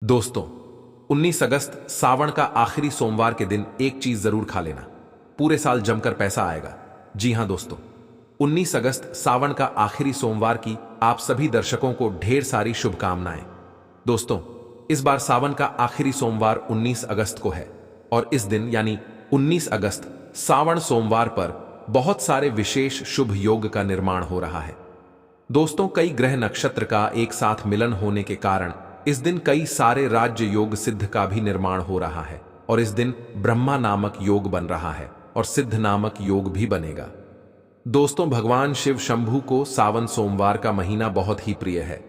दोस्तों, 19 अगस्त सावन का आखिरी सोमवार के दिन एक चीज जरूर खा लेना। पूरे साल जमकर पैसा आएगा। जी हां दोस्तों, 19 अगस्त सावन का आखिरी सोमवार की आप सभी दर्शकों को ढेर सारी शुभकामनाएं। दोस्तों, इस बार सावन का आखिरी सोमवार 19 अगस्त को है और इस दिन यानी 19 अगस्त सावन सोमवार पर बहुत सारे विशेष शुभ योग का निर्माण हो रहा है। दोस्तों, कई ग्रह नक्षत्र का एक साथ मिलन होने के कारण इस दिन कई सारे राज्य योग सिद्ध का भी निर्माण हो रहा है और इस दिन ब्रह्मा नामक योग बन रहा है और सिद्ध नामक योग भी बनेगा। दोस्तों, भगवान शिव शंभू को सावन सोमवार का महीना बहुत ही प्रिय है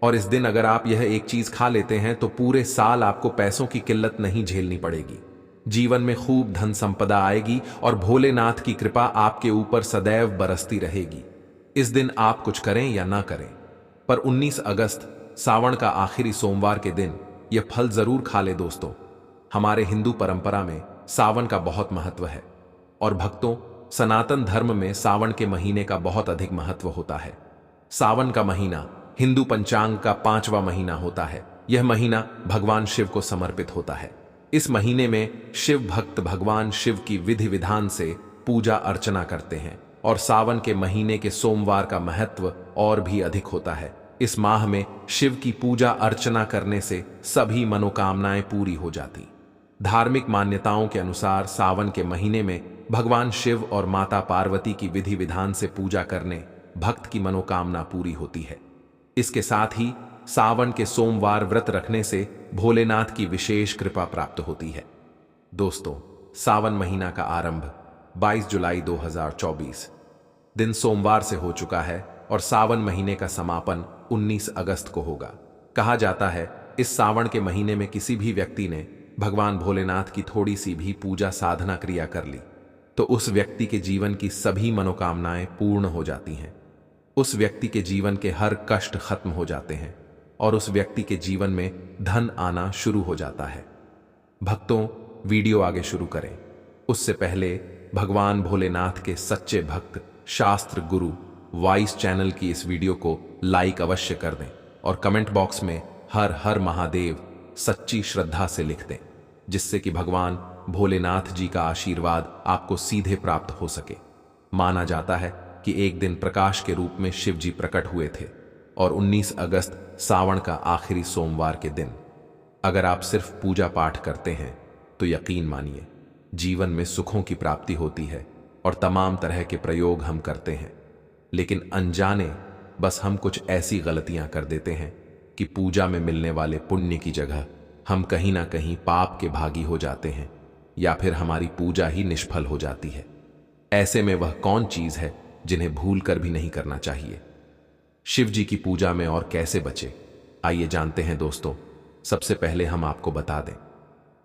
और इस दिन अगर आप यह एक चीज खा लेते हैं तो पूरे साल आपको पैसों की किल्लत नहीं झेलनी पड़ेगी। जीवन में खूब धन संपदा आएगी और भोलेनाथ की कृपा आपके ऊपर सदैव बरसती रहेगी। इस दिन आप कुछ करें या ना करें, पर 19 अगस्त सावन का आखिरी सोमवार के दिन यह फल जरूर खा ले। दोस्तों, हमारे हिंदू परंपरा में सावन का बहुत महत्व है और भक्तों, सनातन धर्म में सावन के महीने का बहुत अधिक महत्व होता है। सावन का महीना हिंदू पंचांग का 5वां महीना होता है। यह महीना भगवान शिव को समर्पित होता है। इस महीने में शिव भक्त भगवान शिव की विधि विधान से पूजा अर्चना करते हैं और सावन के महीने के सोमवार का महत्व और भी अधिक होता है। इस माह में शिव की पूजा अर्चना करने से सभी मनोकामनाएं पूरी हो जाती। धार्मिक मान्यताओं के अनुसार सावन के महीने में भगवान शिव और माता पार्वती की विधि विधान से पूजा करने भक्त की मनोकामना पूरी होती है। इसके साथ ही सावन के सोमवार व्रत रखने से भोलेनाथ की विशेष कृपा प्राप्त होती है। दोस्तों, सावन महीना का आरंभ 22 जुलाई 2024 दिन सोमवार से हो चुका है और सावन महीने का समापन 19 अगस्त को होगा। कहा जाता है, इस सावन के महीने में किसी भी व्यक्ति ने भगवान भोलेनाथ की थोड़ी सी भी पूजा साधना क्रिया कर ली तो उस व्यक्ति के जीवन की सभी मनोकामनाएं पूर्ण हो जाती हैं। उस व्यक्ति के जीवन के हर कष्ट खत्म हो जाते हैं और उस व्यक्ति के जीवन में धन आना शुरू हो जाता है। भक्तों, वीडियो आगे शुरू करें उससे पहले भगवान भोलेनाथ के सच्चे भक्त शास्त्र गुरु वॉइस चैनल की इस वीडियो को लाइक अवश्य कर दें और कमेंट बॉक्स में हर हर महादेव सच्ची श्रद्धा से लिख दें, जिससे कि भगवान भोलेनाथ जी का आशीर्वाद आपको सीधे प्राप्त हो सके। माना जाता है कि एक दिन प्रकाश के रूप में शिव जी प्रकट हुए थे और 19 अगस्त सावन का आखिरी सोमवार के दिन अगर आप सिर्फ पूजा पाठ करते हैं तो यकीन मानिए जीवन में सुखों की प्राप्ति होती है और तमाम तरह के प्रयोग हम करते हैं, लेकिन अनजाने बस हम कुछ ऐसी गलतियां कर देते हैं कि पूजा में मिलने वाले पुण्य की जगह हम कहीं ना कहीं पाप के भागी हो जाते हैं या फिर हमारी पूजा ही निष्फल हो जाती है। ऐसे में वह कौन चीज है जिन्हें भूल कर भी नहीं करना चाहिए? शिव जी की पूजा में और कैसे बचे, आइए जानते हैं। दोस्तों, सबसे पहले हम आपको बता दें,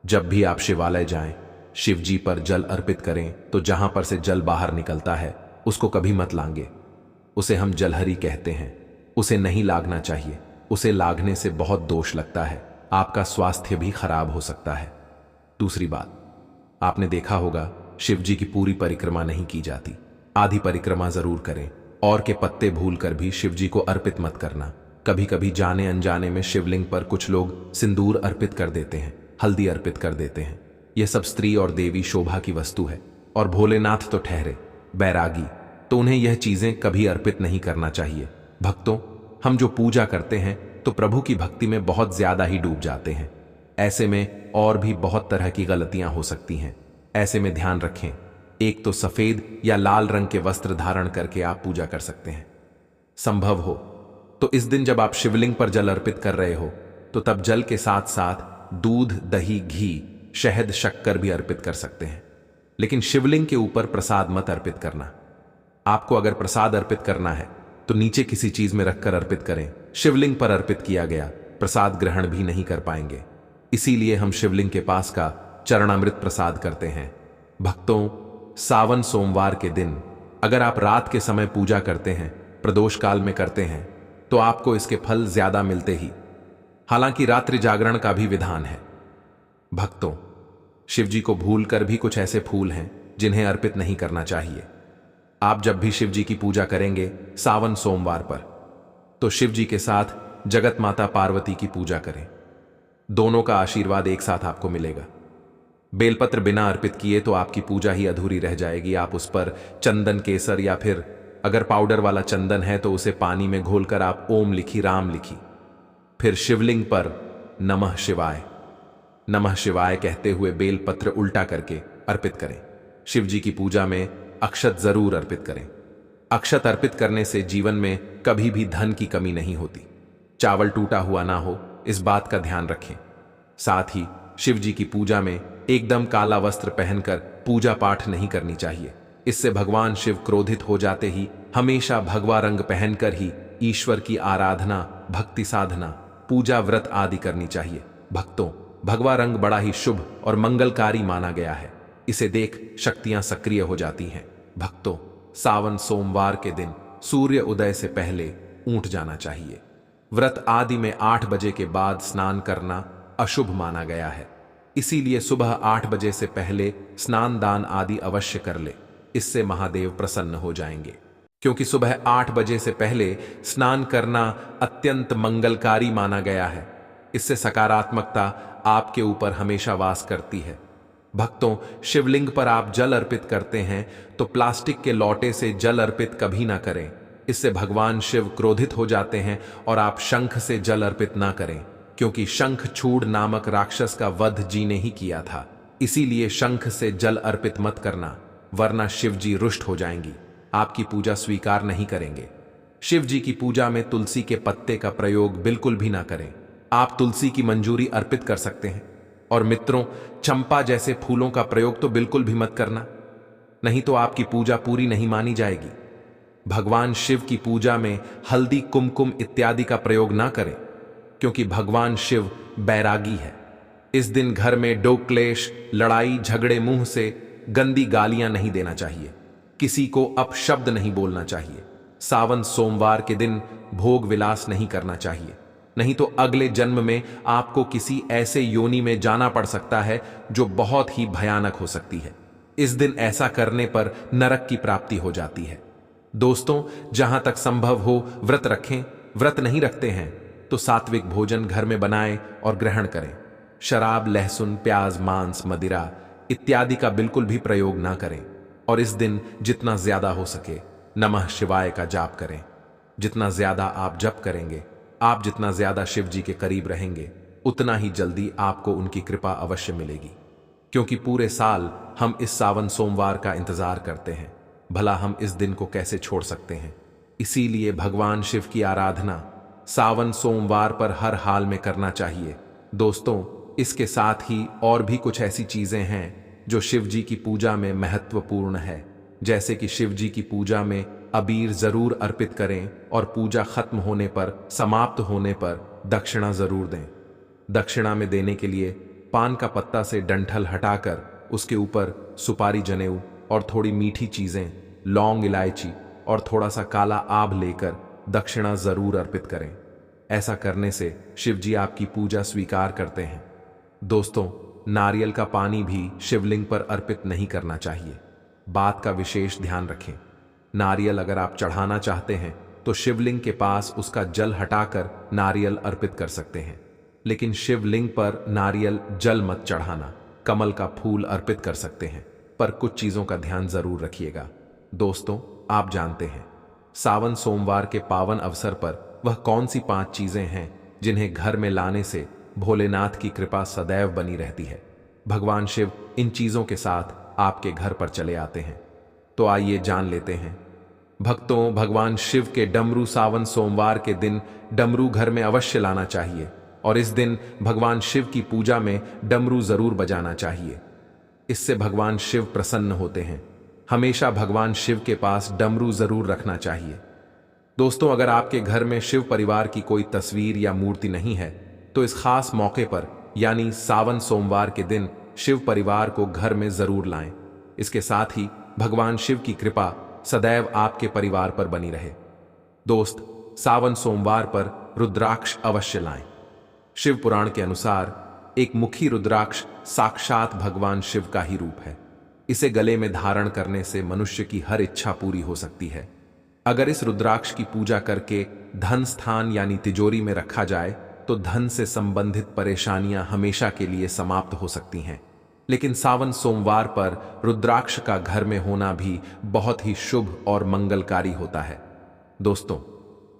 जब भी आप शिवालय जाएं, शिव जी पर जल अर्पित करें तो जहां पर से जल बाहर निकलता है उसको कभी मत लांगे। उसे हम जलहरी कहते हैं। उसे नहीं लागना चाहिए। उसे लागने से बहुत दोष लगता है, आपका स्वास्थ्य भी खराब हो सकता है। दूसरी बात, आपने देखा होगा शिव जी की पूरी परिक्रमा नहीं की जाती, आधी परिक्रमा जरूर करें। और के पत्ते भूल कर भी शिव जी को अर्पित मत करना। कभी कभी जाने अनजाने में शिवलिंग पर कुछ लोग सिंदूर अर्पित कर देते हैं, हल्दी अर्पित कर देते हैं। यह सब स्त्री और देवी शोभा की वस्तु है और भोलेनाथ तो ठहरे बैरागी, तो उन्हें यह चीजें कभी अर्पित नहीं करना चाहिए। भक्तों, हम जो पूजा करते हैं तो प्रभु की भक्ति में बहुत ज्यादा ही डूब जाते हैं। ऐसे में और भी बहुत तरह की गलतियां हो सकती हैं। ऐसे में ध्यान रखें, एक तो सफेद या लाल रंग के वस्त्र धारण करके आप पूजा कर सकते हैं। संभव हो तो इस दिन जब आप शिवलिंग पर जल अर्पित कर रहे हो तो तब जल के साथ साथ दूध, दही, घी, शहद, शक्कर भी अर्पित कर सकते हैं, लेकिन शिवलिंग के ऊपर प्रसाद मत अर्पित करना। आपको अगर प्रसाद अर्पित करना है तो नीचे किसी चीज में रखकर अर्पित करें। शिवलिंग पर अर्पित किया गया प्रसाद ग्रहण भी नहीं कर पाएंगे, इसीलिए हम शिवलिंग के पास का चरणामृत प्रसाद करते हैं। भक्तों, सावन सोमवार के दिन अगर आप रात के समय पूजा करते हैं, प्रदोष काल में करते हैं, तो आपको इसके फल ज्यादा मिलते ही। हालांकि रात्रि जागरण का भी विधान है। भक्तों, शिव जी को भूल कर भी कुछ ऐसे फूल हैं जिन्हें अर्पित नहीं करना चाहिए। आप जब भी शिव जी की पूजा करेंगे सावन सोमवार पर, तो शिव जी के साथ जगत माता पार्वती की पूजा करें। दोनों का आशीर्वाद एक साथ आपको मिलेगा। बेलपत्र बिना अर्पित किए तो आपकी पूजा ही अधूरी रह जाएगी। आप उस पर चंदन केसर या फिर अगर पाउडर वाला चंदन है तो उसे पानी में घोलकर आप ओम लिखी, राम लिखी, फिर शिवलिंग पर नमः शिवाय कहते हुए बेलपत्र उल्टा करके अर्पित करें। शिव जी की पूजा में अक्षत जरूर अर्पित करें। अक्षत अर्पित करने से जीवन में कभी भी धन की कमी नहीं होती। चावल टूटा हुआ ना हो, इस बात का ध्यान रखें। साथ ही शिव जी की पूजा में एकदम काला वस्त्र पहनकर पूजा पाठ नहीं करनी चाहिए। इससे भगवान शिव क्रोधित हो जाते ही हमेशा भगवा रंग पहनकर ही ईश्वर की आराधना, भक्ति साधना, पूजा, व्रत आदि करनी चाहिए। भक्तों, भगवा रंग बड़ा ही शुभ और मंगलकारी माना गया है। इसे देख शक्तियां सक्रिय हो जाती हैं। भक्तों, सावन सोमवार के दिन सूर्य उदय से पहले ऊंट जाना चाहिए। व्रत आदि में 8 बजे के बाद स्नान करना अशुभ माना गया है। इसीलिए सुबह 8 बजे से पहले स्नान दान आदि अवश्य कर ले। इससे महादेव प्रसन्न हो जाएंगे। क्योंकि सुबह 8 बजे से पहले स्नान करना अत्यंत मंगलकारी माना गया है। इससे सकारात्मकता आपके ऊपर हमेशा वास करती है। भक्तों, शिवलिंग पर आप जल अर्पित करते हैं तो प्लास्टिक के लोटे से जल अर्पित कभी ना करें। इससे भगवान शिव क्रोधित हो जाते हैं। और आप शंख से जल अर्पित ना करें, क्योंकि शंखचूड़ नामक राक्षस का वध जी ने ही किया था। इसीलिए शंख से जल अर्पित मत करना, वरना शिव जी रुष्ट हो जाएंगी, आपकी पूजा स्वीकार नहीं करेंगे। शिव जी की पूजा में तुलसी के पत्ते का प्रयोग बिल्कुल भी ना करें। आप तुलसी की मंजूरी अर्पित कर सकते हैं। और मित्रों, चंपा जैसे फूलों का प्रयोग तो बिल्कुल भी मत करना, नहीं तो आपकी पूजा पूरी नहीं मानी जाएगी। भगवान शिव की पूजा में हल्दी, कुमकुम इत्यादि का प्रयोग ना करें, क्योंकि भगवान शिव बैरागी है। इस दिन घर में डोक क्लेश, लड़ाई झगड़े, मुंह से गंदी गालियां नहीं देना चाहिए। किसी को अपशब्द नहीं बोलना चाहिए। सावन सोमवार के दिन भोग विलास नहीं करना चाहिए, नहीं तो अगले जन्म में आपको किसी ऐसे योनि में जाना पड़ सकता है जो बहुत ही भयानक हो सकती है। इस दिन ऐसा करने पर नरक की प्राप्ति हो जाती है। दोस्तों, जहां तक संभव हो व्रत रखें। व्रत नहीं रखते हैं तो सात्विक भोजन घर में बनाएं और ग्रहण करें। शराब, लहसुन, प्याज, मांस, मदिरा इत्यादि का बिल्कुल भी प्रयोग ना करें। और इस दिन जितना ज्यादा हो सके नमः शिवाय का जाप करें। जितना ज्यादा आप जप करेंगे, आप जितना ज्यादा शिव जी के करीब रहेंगे, उतना ही जल्दी आपको उनकी कृपा अवश्य मिलेगी। क्योंकि पूरे साल हम इस सावन सोमवार का इंतजार करते हैं, भला हम इस दिन को कैसे छोड़ सकते हैं। इसीलिए भगवान शिव की आराधना सावन सोमवार पर हर हाल में करना चाहिए। दोस्तों, इसके साथ ही और भी कुछ ऐसी चीजें हैं जो शिव जी की पूजा में महत्वपूर्ण है। जैसे कि शिव जी की पूजा में अबीर जरूर अर्पित करें और पूजा खत्म होने पर, समाप्त होने पर दक्षिणा जरूर दें। दक्षिणा में देने के लिए पान का पत्ता से डंठल हटाकर उसके ऊपर सुपारी, जनेऊ और थोड़ी मीठी चीजें, लौंग, इलायची और थोड़ा सा काला आभ लेकर दक्षिणा जरूर अर्पित करें। ऐसा करने से शिव जी आपकी पूजा स्वीकार करते हैं। दोस्तों, नारियल का पानी भी शिवलिंग पर अर्पित नहीं करना चाहिए। बात का विशेष ध्यान रखें। नारियल अगर आप चढ़ाना चाहते हैं तो शिवलिंग के पास उसका जल हटाकर नारियल अर्पित कर सकते हैं, लेकिन शिवलिंग पर नारियल जल मत चढ़ाना। कमल का फूल अर्पित कर सकते हैं, पर कुछ चीजों का ध्यान जरूर रखिएगा। दोस्तों, आप जानते हैं सावन सोमवार के पावन अवसर पर वह कौन सी 5 चीजें हैं जिन्हें घर में लाने से भोलेनाथ की कृपा सदैव बनी रहती है। भगवान शिव इन चीजों के साथ आपके घर पर चले आते हैं। तो आइए जान लेते हैं। भक्तों, भगवान शिव के डमरू सावन सोमवार के दिन डमरू घर में अवश्य लाना चाहिए। और इस दिन भगवान शिव की पूजा में डमरू जरूर बजाना चाहिए। इससे भगवान शिव प्रसन्न होते हैं। हमेशा भगवान शिव के पास डमरू जरूर रखना चाहिए। दोस्तों, अगर आपके घर में शिव परिवार की कोई तस्वीर या मूर्ति नहीं है तो इस खास मौके पर यानी सावन सोमवार के दिन शिव परिवार को घर में जरूर लाएं। इसके साथ ही भगवान शिव की कृपा सदैव आपके परिवार पर बनी रहे। दोस्त, सावन सोमवार पर रुद्राक्ष अवश्य लाएं। शिव पुराण के अनुसार एक मुखी रुद्राक्ष साक्षात भगवान शिव का ही रूप है। इसे गले में धारण करने से मनुष्य की हर इच्छा पूरी हो सकती है। अगर इस रुद्राक्ष की पूजा करके धन स्थान यानी तिजोरी में रखा जाए तो धन से संबंधित परेशानियां हमेशा के लिए समाप्त हो सकती हैं। लेकिन सावन सोमवार पर रुद्राक्ष का घर में होना भी बहुत ही शुभ और मंगलकारी होता है। दोस्तों,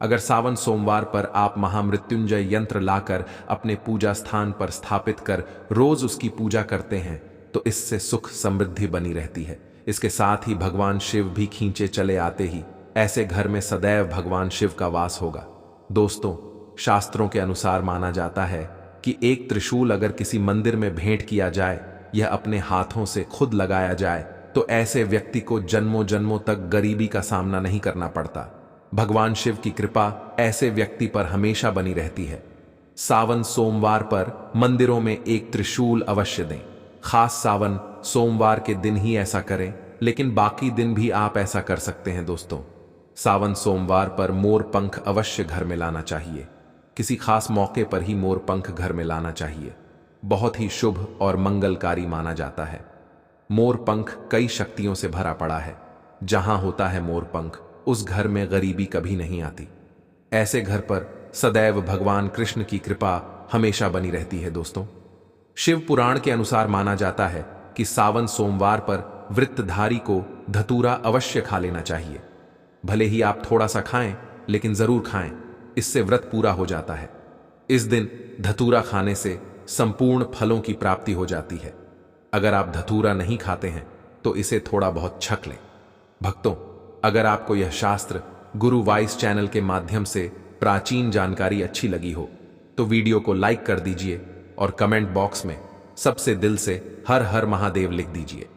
अगर सावन सोमवार पर आप महामृत्युंजय यंत्र लाकर अपने पूजा स्थान पर स्थापित कर रोज उसकी पूजा करते हैं तो इससे सुख समृद्धि बनी रहती है। इसके साथ ही भगवान शिव भी खींचे चले आते ही ऐसे घर में सदैव भगवान शिव का वास होगा। दोस्तों, शास्त्रों के अनुसार माना जाता है कि एक त्रिशूल अगर किसी मंदिर में भेंट किया जाए, यह अपने हाथों से खुद लगाया जाए, तो ऐसे व्यक्ति को जन्मों जन्मों तक गरीबी का सामना नहीं करना पड़ता। भगवान शिव की कृपा ऐसे व्यक्ति पर हमेशा बनी रहती है। सावन सोमवार पर मंदिरों में एक त्रिशूल अवश्य दें। खास सावन सोमवार के दिन ही ऐसा करें, लेकिन बाकी दिन भी आप ऐसा कर सकते हैं। दोस्तों, सावन सोमवार पर मोर पंख अवश्य घर में लाना चाहिए। किसी खास मौके पर ही मोर पंख घर में लाना चाहिए। बहुत ही शुभ और मंगलकारी माना जाता है। मोर पंख कई शक्तियों से भरा पड़ा है। जहां होता है मोर पंख, उस घर में गरीबी कभी नहीं आती। ऐसे घर पर सदैव भगवान कृष्ण की कृपा हमेशा बनी रहती है। दोस्तों, शिव पुराण के अनुसार माना जाता है कि सावन सोमवार पर व्रतधारी को धतूरा अवश्य खा लेना चाहिए। भले ही आप थोड़ा सा खाएं, लेकिन जरूर खाएं, इससे व्रत पूरा हो जाता है। इस दिन धतूरा खाने से संपूर्ण फलों की प्राप्ति हो जाती है। अगर आप धतूरा नहीं खाते हैं तो इसे थोड़ा बहुत छक लें। भक्तों, अगर आपको यह शास्त्र गुरु वाइस चैनल के माध्यम से प्राचीन जानकारी अच्छी लगी हो तो वीडियो को लाइक कर दीजिए और कमेंट बॉक्स में सबसे दिल से हर हर महादेव लिख दीजिए।